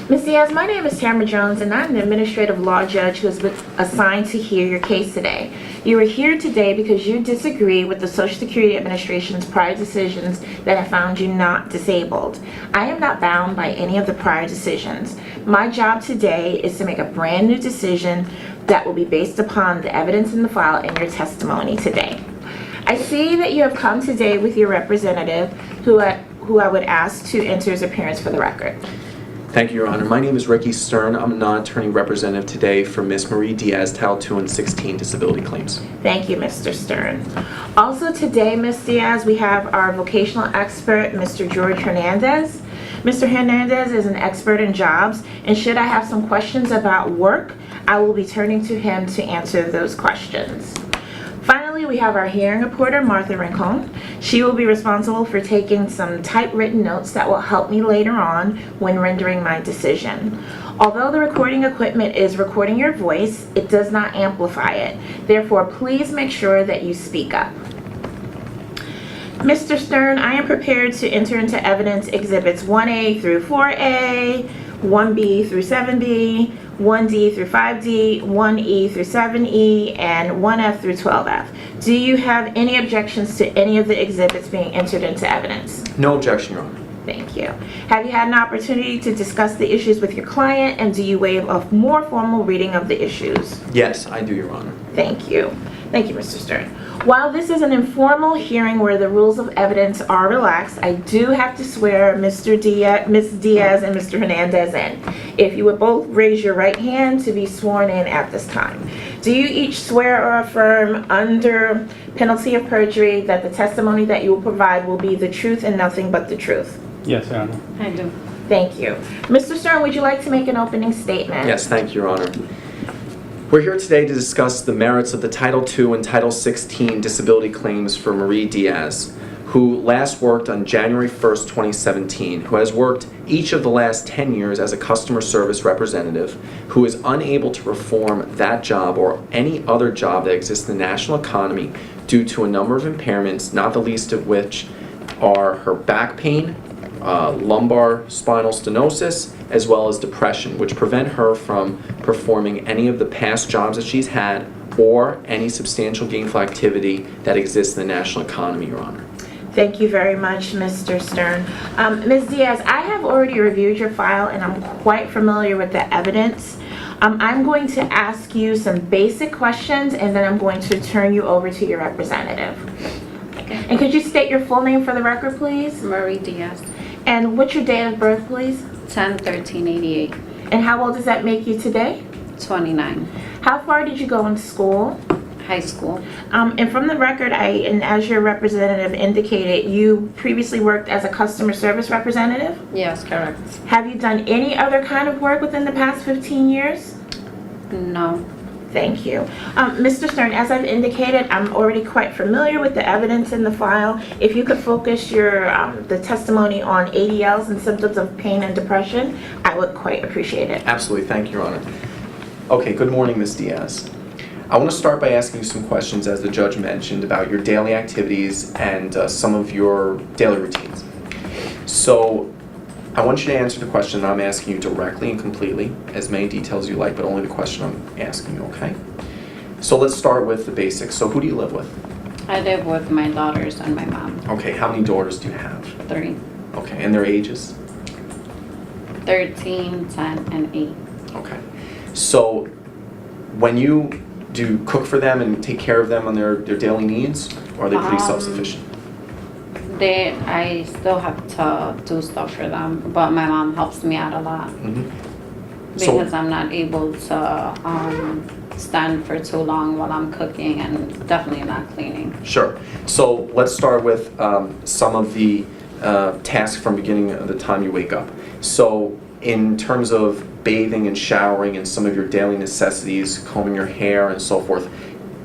Ms. Diaz, my name is Tamara Jones, and I'm an administrative law judge who has been assigned to hear your case today. You are here today because you disagree with the Social Security Administration's prior decisions that have found you not disabled. I am not bound by any of the prior decisions. My job today is to make a brand new decision that will be based upon the evidence in the file and your testimony today. I see that you have come today with your representative, who I would ask to enter his appearance for the record. Thank you, Your Honor. My name is Ricky Stern. I'm a non-attorney representative today for Ms. Marie Diaz, Title II and 16 disability claims. Thank you, Mr. Stern. Also today, Ms. Diaz, we have our vocational expert, Mr. George Hernandez. Mr. Hernandez is an expert in jobs, and should I have some questions about work, I will be turning to him to answer those questions. Finally, we have our hearing reporter, Martha Rincon. She will be responsible for taking some typewritten notes that will help me later on when rendering my decision. Although the recording equipment is recording your voice, it does not amplify it. Therefore, please make sure that you speak up. Mr. Stern, I am prepared to enter into evidence exhibits 1A through 4A, 1B through 7B, 1D through 5D, 1E through 7E, and 1F through 12F. Do you have any objections to any of the exhibits being entered into evidence? No objection, Your Honor. Thank you. Have you had an opportunity to discuss the issues with your client, and do you waive a more formal reading of the issues? Yes, I do, Your Honor. Thank you. Thank you, Mr. Stern. While this is an informal hearing where the rules of evidence are relaxed, I do have to swear Ms. Diaz and Mr. Hernandez in. If you would both raise your right hand to be sworn in at this time. Do you each swear or affirm under penalty of perjury that the testimony that you will provide will be the truth and nothing but the truth? Yes, Your Honor. I do. Thank you. Mr. Stern, would you like to make an opening statement? Yes, thank you, Your Honor. We're here today to discuss the merits of the Title II and Title 16 disability claims for Marie Diaz, who last worked on January 1st, 2017, who has worked each of the last 10 years as a customer service representative, who is unable to perform that job or any other job that exists in the national economy due to a number of impairments, not the least of which are her back pain, lumbar spinal stenosis, as well as depression, which prevent her from performing any of the past jobs that she's had or any substantial gainful activity that exists in the national economy, Your Honor. Thank you very much, Mr. Stern. Ms. Diaz, I have already reviewed your file and I'm quite familiar with the evidence. I'm going to ask you some basic questions and then I'm going to turn you over to your representative. Okay. And could you state your full name for the record, please? Marie Diaz, And what's your date of birth, please? 10/13/88, And how old does that make you today? 29, How far did you go in school? high school. And from the record, and as your representative indicated, you previously worked as a customer service representative? Yes, correct. Have you done any other kind of work within the past 15 years? No. Thank you. Mr. Stern, as I've indicated, I'm already quite familiar with the evidence in the file. If you could focus the testimony on ADLs and symptoms of pain and depression, I would quite appreciate it. Absolutely, thank you, Your Honor. Okay, good morning, Ms. Diaz. I want to start by asking you some questions, as the judge mentioned, about your daily activities and some of your daily routines. So, I want you to answer the question I'm asking you directly and completely, as many details as you like, but only the question I'm asking you, okay? So let's start with the basics. So who do you live with? I live with my daughters and my mom. Okay, how many daughters do you have? 3, Okay, and their ages? 13, 10, and 8. Okay. So when you do cook for them and take care of them on their daily needs, or are they pretty self-sufficient? I still have to do stuff for them, but my mom helps me out a lot because I'm not able to stand for too long while I'm cooking and definitely not cleaning. Sure. So let's start with some of the tasks from beginning of the time you wake up. So in terms of bathing and showering and some of your daily necessities, combing your hair and so forth,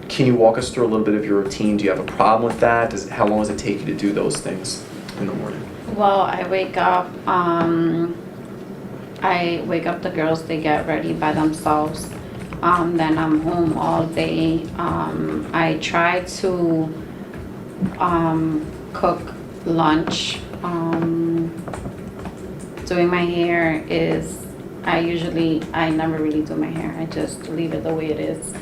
can you walk us through a little bit of your routine? Do you have a problem with that? How long does it take you to do those things in the morning? Well, I wake up the girls, they get ready by themselves. Then I'm home all day. I try to cook lunch. Doing my hair is I never really do my hair. I just leave it the way it is.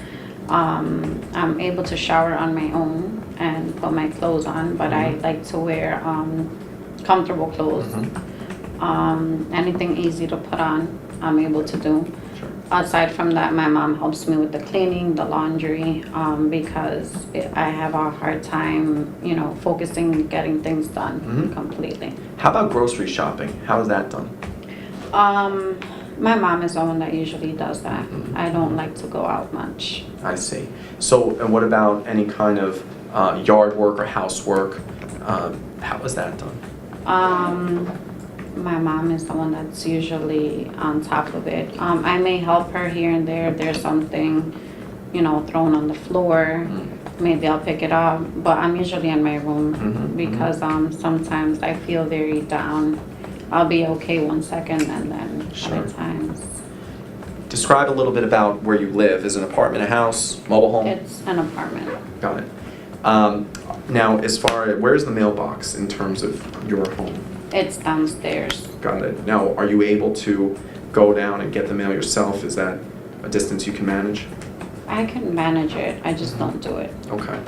I'm able to shower on my own and put my clothes on, but I like to wear comfortable clothes. Anything easy to put on, I'm able to do. Sure. Aside from that, my mom helps me with the cleaning, the laundry, because I have a hard time, focusing, getting things done completely. How about grocery shopping? How is that done? My mom is the one that usually does that. I don't like to go out much. I see. So, and what about any kind of yard work or housework? How is that done? My mom is the one that's usually on top of it. I may help her here and there. If there's something, thrown on the floor. Maybe I'll pick it up. But I'm usually in my room because sometimes I feel very down. I'll be okay 1 second and then other times. Describe a little bit about where you live. Is it an apartment, a house, mobile home? It's an apartment. Got it. Now, as far as, where's the mailbox in terms of your home? It's downstairs. Got it. Now, are you able to go down and get the mail yourself? Is that a distance you can manage? I can manage it. I just don't do it. Okay.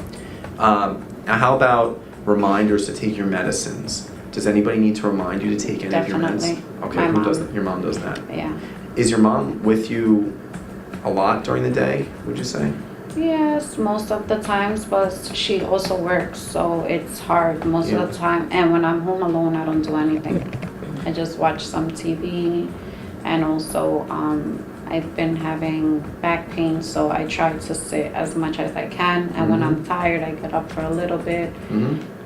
Now, how about reminders to take your medicines? Does anybody need to remind you to take any of your meds? Definitely. Okay, My who mom. does that? Your mom does that. Yeah. Is your mom with you a lot during the day, would you say? Yes, most of the times, but she also works, so it's hard most of the time. And when I'm home alone, I don't do anything. I just watch some TV, and also I've been having back pain, so I try to sit as much as I can. And when I'm tired, I get up for a little bit,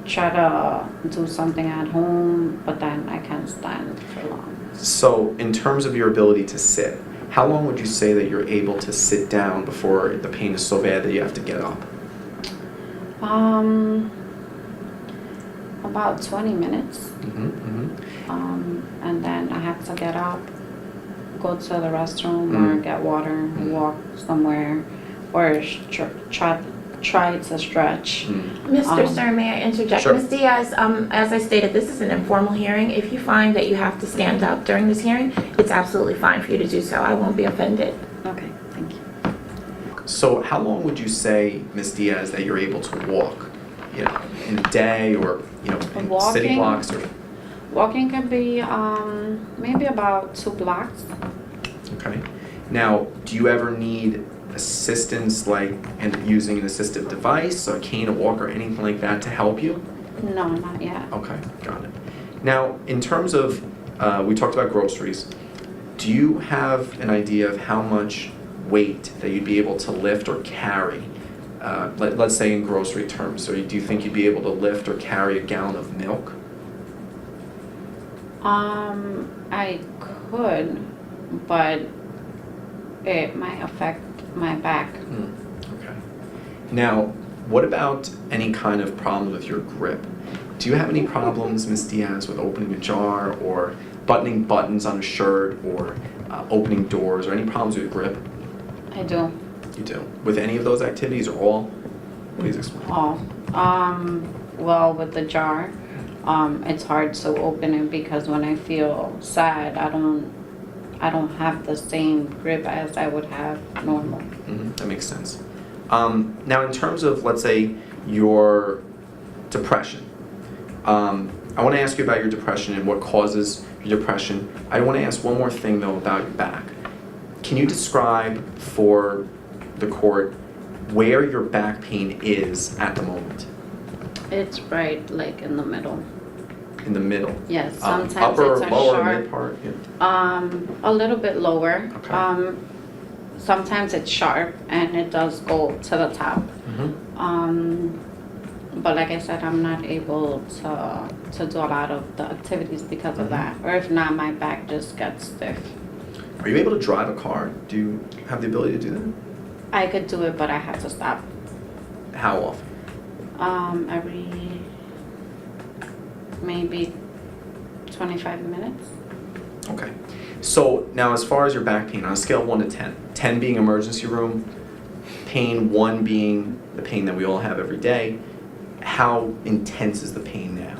try to do something at home, but then I can't stand for long. So, in terms of your ability to sit, how long would you say that you're able to sit down before the pain is so bad that you have to get up? About 20 minutes. And then I have to get up, go to the restroom or get water, walk somewhere, or try to stretch. Mr. Stern, may I interject? Sure. Ms. Diaz, as I stated, this is an informal hearing. If you find that you have to stand up during this hearing, it's absolutely fine for you to do so. I won't be offended. Okay, thank you. So, how long would you say, Ms. Diaz, that you're able to walk? In a day, or in city Walking? blocks, or Walking could be maybe about 2 blocks. okay. Now, do you ever need assistance, like using an assistive device, a cane, a walker, anything like that to help you? No, not yet. Okay, got it. Now, in terms of, we talked about groceries. Do you have an idea of how much weight that you'd be able to lift or carry? Let's say in grocery terms. So do you think you'd be able to lift or carry a gallon of milk? I could, but it might affect my back. Okay. Now, what about any kind of problem with your grip? Do you have any problems, Ms. Diaz, with opening a jar or buttoning buttons on a shirt or opening doors, or any problems with your grip? I do. You do. With any of those activities or all? Please explain. All. Well, with the jar, it's hard to open it because when I feel sad, I don't have the same grip as I would have normal. That makes sense. Now, in terms of, let's say, your depression, I want to ask you about your depression and what causes your depression. I want to ask one more thing, though, about your back. Can you describe for the court where your back pain is at the moment? It's right, like in the middle. In the middle? Yes, sometimes upper, it's a lower, sharp. mid part? Yeah. A little bit lower. Okay. Sometimes it's sharp and it does go to the top. But like I said, I'm not able to do a lot of the activities because of that. Or if not, my back just gets stiff. Are you able to drive a car? Do you have the ability to do that? I could do it, but I had to stop. How often? Every maybe 25 minutes. Okay. So now, as far as your back pain, on a scale of 1 to 10, 10 being emergency room, pain 1 being the pain that we all have every day, how intense is the pain now?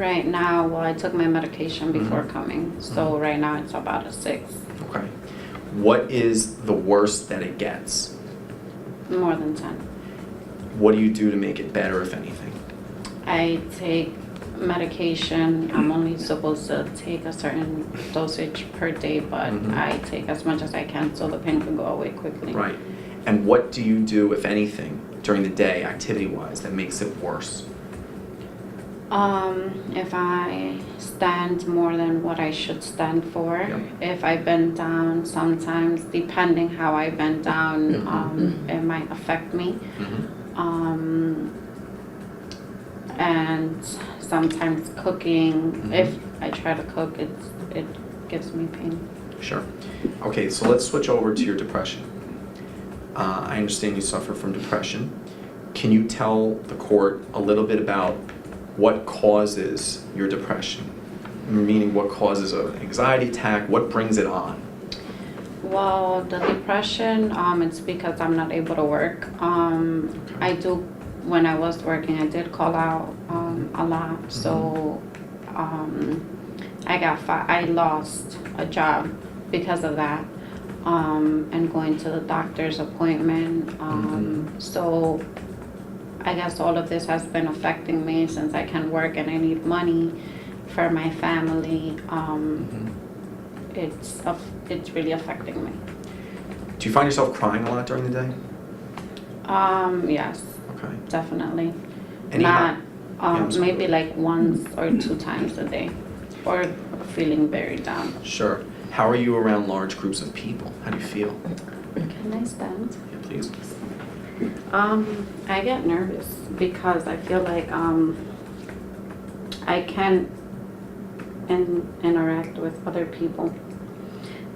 Right now, well, I took my medication before coming, so right now it's about a 6. Okay. What is the worst that it gets? More than 10. What do you do to make it better, if anything? I take medication. I'm only supposed to take a certain dosage per day, but I take as much as I can so the pain can go away quickly. Right. And what do you do, if anything, during the day, activity-wise, that makes it worse? If I stand more than what I should stand for, Yep. if I bend down, sometimes depending how I bend down, it might affect me. And sometimes cooking, if I try to cook, it gives me pain. Sure. Okay, so let's switch over to your depression. I understand you suffer from depression. Can you tell the court a little bit about what causes your depression? Meaning, what causes an anxiety attack? What brings it on? Well, the depression, it's because I'm not able to work. I do, when I was working, I did call out a lot. So I lost a job because of that, and going to the doctor's appointment. So I guess all of this has been affecting me since I can't work and I need money for my family. It's really affecting me. Do you find yourself crying a lot during the day? Yes, Okay. definitely. Any Not, I'm sorry. maybe like once or 2 times a day, or feeling very down. Sure. How are you around large groups of people? How do you feel? Can I stand? Yeah, please. I get nervous because I feel like I can't interact with other people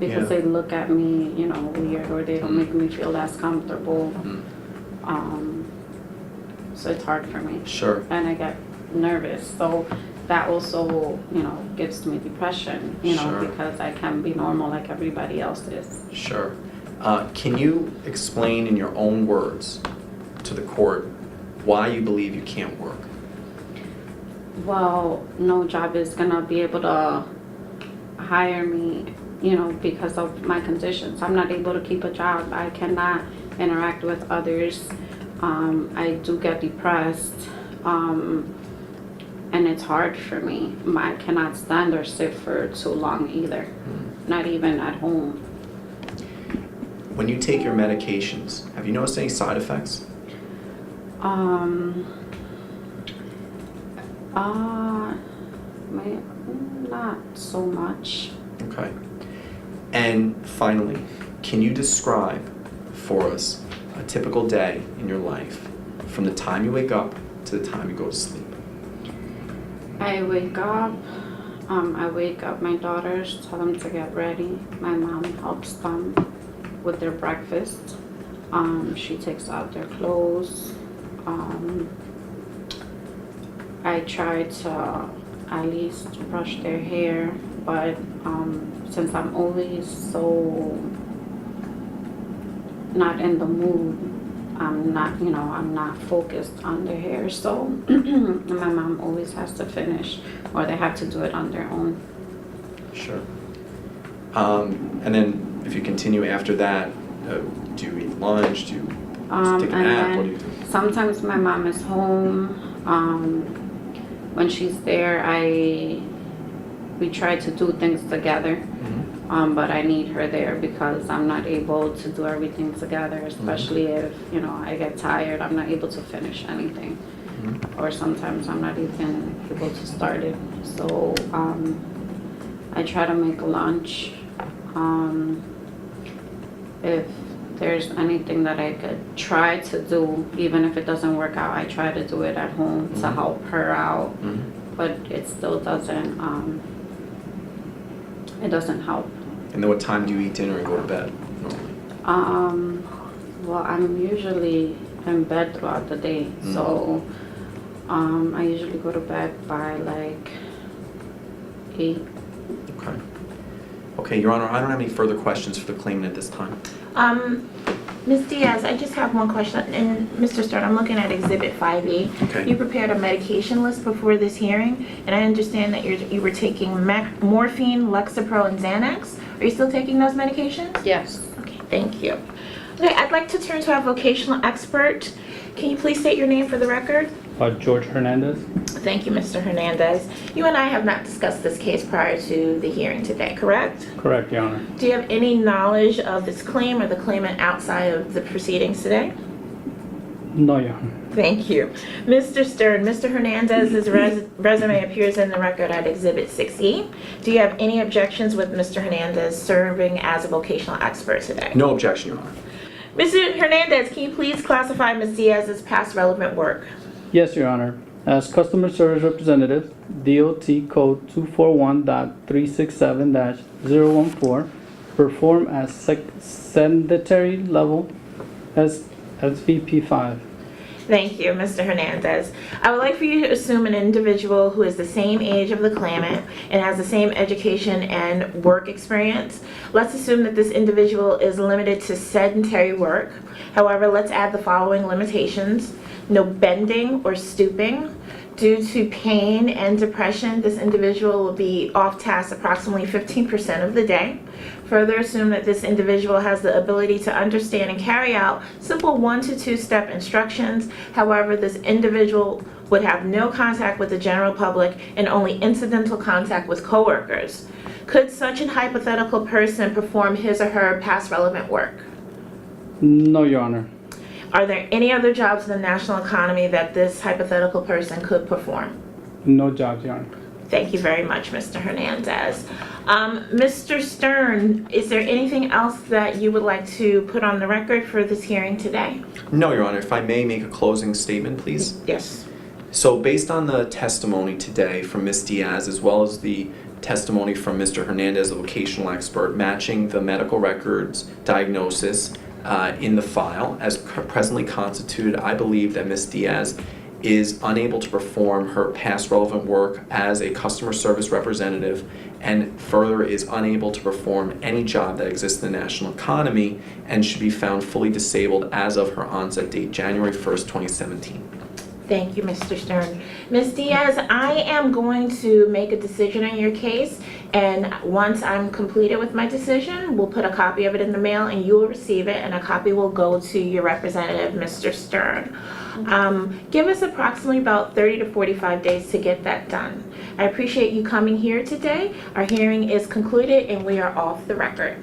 because Yeah. they look at me, weird, or they don't make me feel as comfortable. So it's hard for me. Sure. And I get nervous. So that also, gives me depression, Sure. because I can't be normal like everybody else is. Sure. Can you explain in your own words to the court why you believe you can't work? Well, no job is gonna be able to hire me, because of my conditions. I'm not able to keep a job. I cannot interact with others. I do get depressed, and it's hard for me. I cannot stand or sit for too long either, not even at home. When you take your medications, have you noticed any side effects? Not so much. Okay. And finally, can you describe for us a typical day in your life from the time you wake up to the time you go to sleep? I wake up, my daughters, tell them to get ready. My mom helps them with their breakfast. She takes out their clothes. I try to at least brush their hair, but since I'm always so not in the mood, I'm not focused on their hair, so my mom always has to finish, or they have to do it on their own. Sure. And then if you continue after that, do you eat lunch? Do you take a And nap? then What do you do? sometimes my mom is home. When she's there, we try to do things together. But I need her there because I'm not able to do everything together, especially if, I get tired, I'm not able to finish anything. Or sometimes I'm not even able to start it. So I try to make lunch. If there's anything that I could try to do, even if it doesn't work out, I try to do it at home to help her out. But it still doesn't, it doesn't help. And then what time do you eat dinner and go to bed normally? Well, I'm usually in bed throughout the day, so I usually go to bed by like 8. Okay. Okay, Your Honor, I don't have any further questions for the claimant at this time. Ms. Diaz, I just have one question, and Mr. Stern, I'm looking at Exhibit 5E. Okay. You prepared a medication list before this hearing, and I understand that you were taking morphine, Lexapro, and Xanax. Are you still taking those medications? Yes. Okay, thank you. Okay, I'd like to turn to our vocational expert. Can you please state your name for the record? George Hernandez. Thank you, Mr. Hernandez. You and I have not discussed this case prior to the hearing today, correct? Correct, Your Honor. Do you have any knowledge of this claim or the claimant outside of the proceedings today? No, Your Honor. Thank you. Mr. Stern, Mr. Hernandez's resume appears in the record at Exhibit 6E. Do you have any objections with Mr. Hernandez serving as a vocational expert today? No objection, Your Honor. Mr. Hernandez, can you please classify Ms. Diaz's past relevant work? Yes, Your Honor. As customer service representative, DOT code 241.367-014, perform as sedentary level as SVP 5. Thank you, Mr. Hernandez. I would like for you to assume an individual who is the same age of the claimant and has the same education and work experience. Let's assume that this individual is limited to sedentary work. However, let's add the following limitations: no bending or stooping. Due to pain and depression, this individual will be off task approximately 15% of the day. Further, assume that this individual has the ability to understand and carry out simple 1 to 2 step instructions. However, this individual would have no contact with the general public and only incidental contact with coworkers. Could such a hypothetical person perform his or her past relevant work? No, Your Honor. Are there any other jobs in the national economy that this hypothetical person could perform? No jobs, Your Honor. Thank you very much, Mr. Hernandez. Mr. Stern, is there anything else that you would like to put on the record for this hearing today? No, Your Honor. If I may make a closing statement, please. Yes. So based on the testimony today from Ms. Diaz, as well as the testimony from Mr. Hernandez, the vocational expert, matching the medical records diagnosis in the file as presently constituted, I believe that Ms. Diaz is unable to perform her past relevant work as a customer service representative, and further is unable to perform any job that exists in the national economy, and should be found fully disabled as of her onset date, January 1st, 2017. Thank you, Mr. Stern. Ms. Diaz, I am going to make a decision on your case, and once I'm completed with my decision, we'll put a copy of it in the mail and you will receive it, and a copy will go to your representative, Mr. Stern. Give us approximately about 30 to 45 days to get that done. I appreciate you coming here today. Our hearing is concluded and we are off the record.